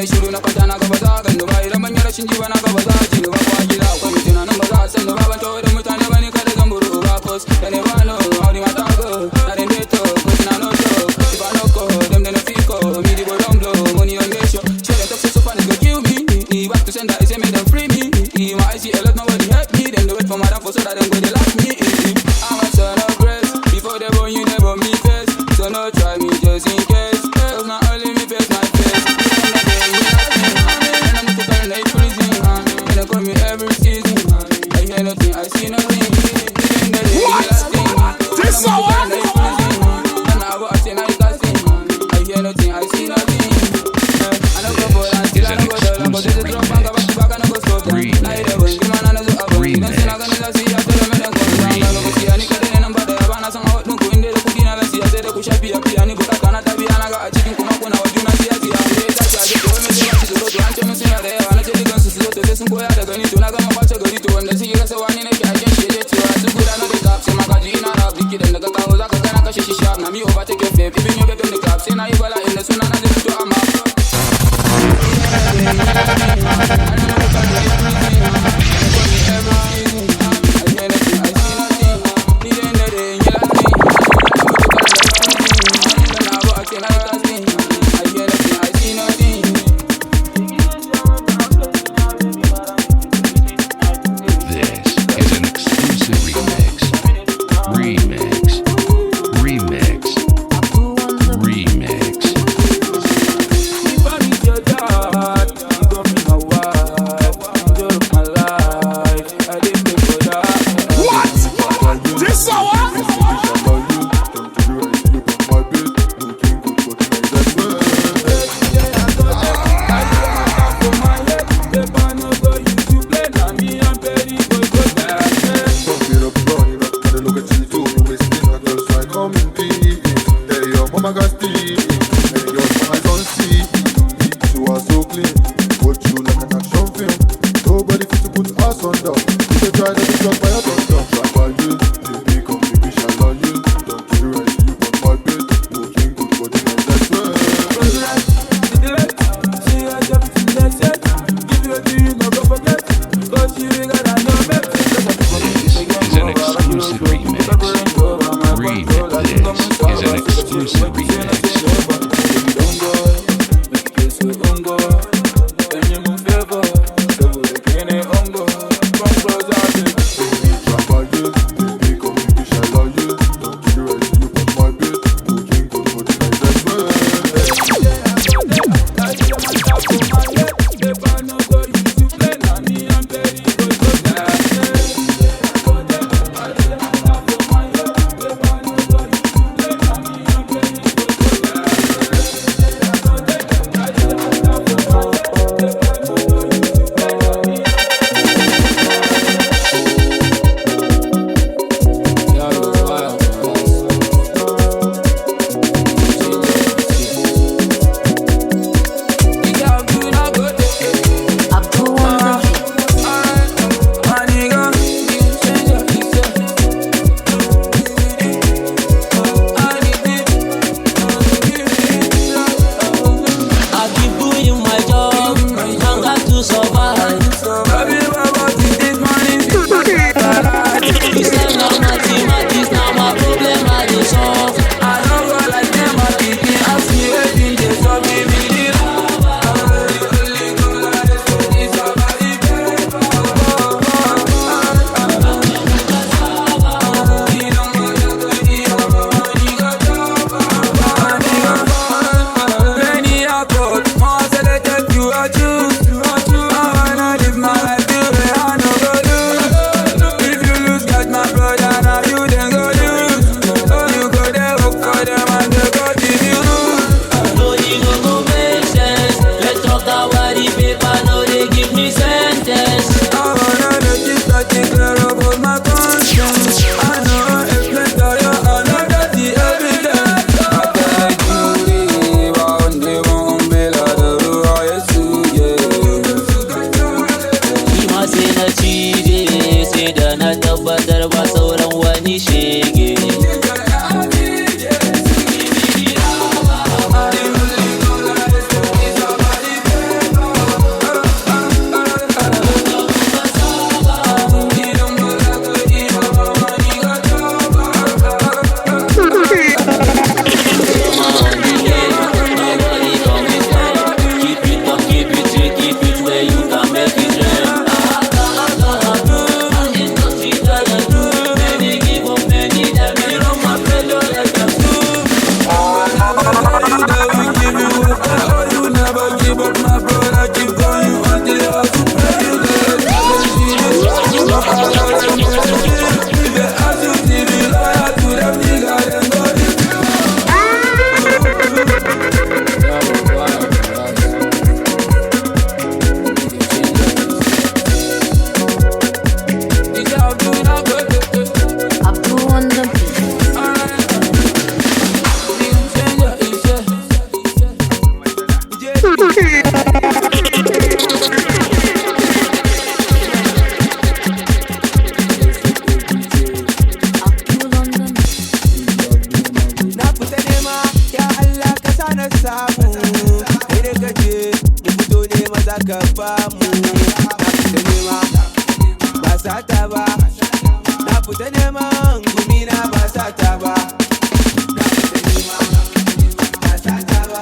ne shiru na kwanta na gaba za gando ba idan ban yi rashin jiwa na gaba za ji ba kwa gida akwai mutuna nan ba za a san ba ban tawo da mutane ba ne kada zan buru ba cause da ne ba no how the matter go na dem dey talk cause na no talk if I no go dem dey no fit go me the boy don blow money on the show share them talk so far they go kill me back to sender I say make them free me my eyes see a lot nobody help me dem dey wait for my downfall so that dem go dey laugh me I'm a son of grace before they born you never me face so no try me just in case cause not only me face my face and I'm the kind like prison and they call me every season I hear nothing I see nothing What? This hour? and I go say now you can sing I hear nothing I see nothing I don't go for that till I don't go down but this is drop and go back to back and I go stop now you the one give man and I so up you don't see not gonna see I tell them and them come down I don't go see any kid in them but they have an asang out nungu in the cooking and I see I say they push up here and you go back and I tabi and I got a chicken kuma kuna waju na see I see I say that's why I get to me say I see to go to and tell me say I there and I tell the guns to see to listen boy I da gani to na ga ma kwace gari to wanda sai ga sai wani ne ke a gen shi je to a su guda na da cap sai maka ji ina rap diki dan daga kawo zaka kana kashe shi sharp na mi overtake your fame even you get on the cap sai na yi bala inda suna na da to amma aka bamu. Na fita nema ba sata ba, na fita neman gumi na ba sata ba. Na fita nema ba sata ba,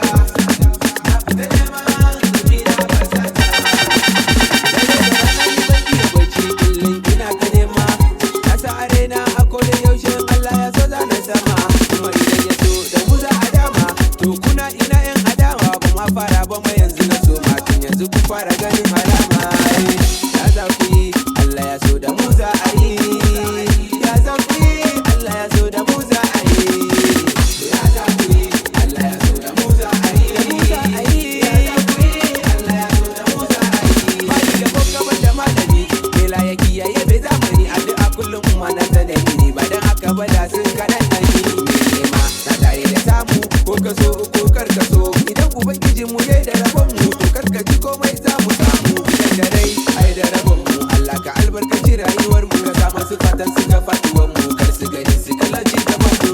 na fita neman gumi na ba sata ba. Daga ban iya bacci kullum ina ka nema, na sa arena a koda yaushe Allah ya so za na sama. Kuma idan ya so da mu za a dama, to kuna ina yan adawa ba ma fara ba ma yanzu na so ma tun yanzu ku fara ganin alama. Ya za ku yi Allah ya so da mu za a yi, ya za ku yi Allah ya so da mu za a yi, ya za ku yi Allah ya so da mu za a yi, ya za ku yi Allah ya so da mu za a yi. Bani da boka ban da malami, bela ya kiyaye bai zamani, addu'a kullum kuma na sanani ne, ba dan haka ba da sun kaɗan ɗan gini mai nema na tare da samu, ko ka so ko kar ka so, idan ubangiji mu yayi da rabon mu to kar ka ji komai za mu samu. Idan da rai ai da rabon mu, Allah ka albarkaci rayuwar mu, ka sa masu fatan su ga faduwar mu, kar su gani su kalaci gaban mu.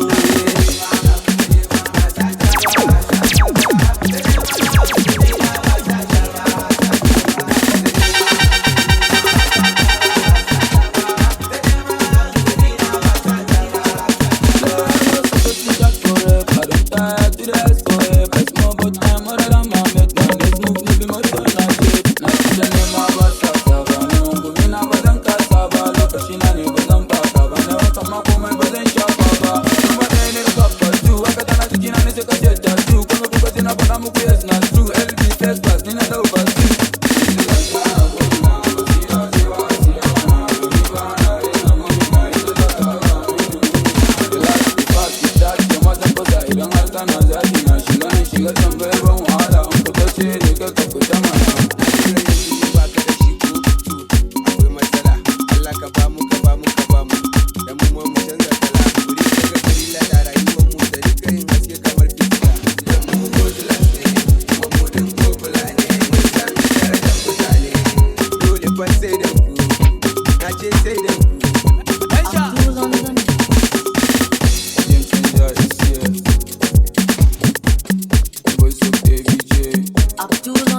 Abdul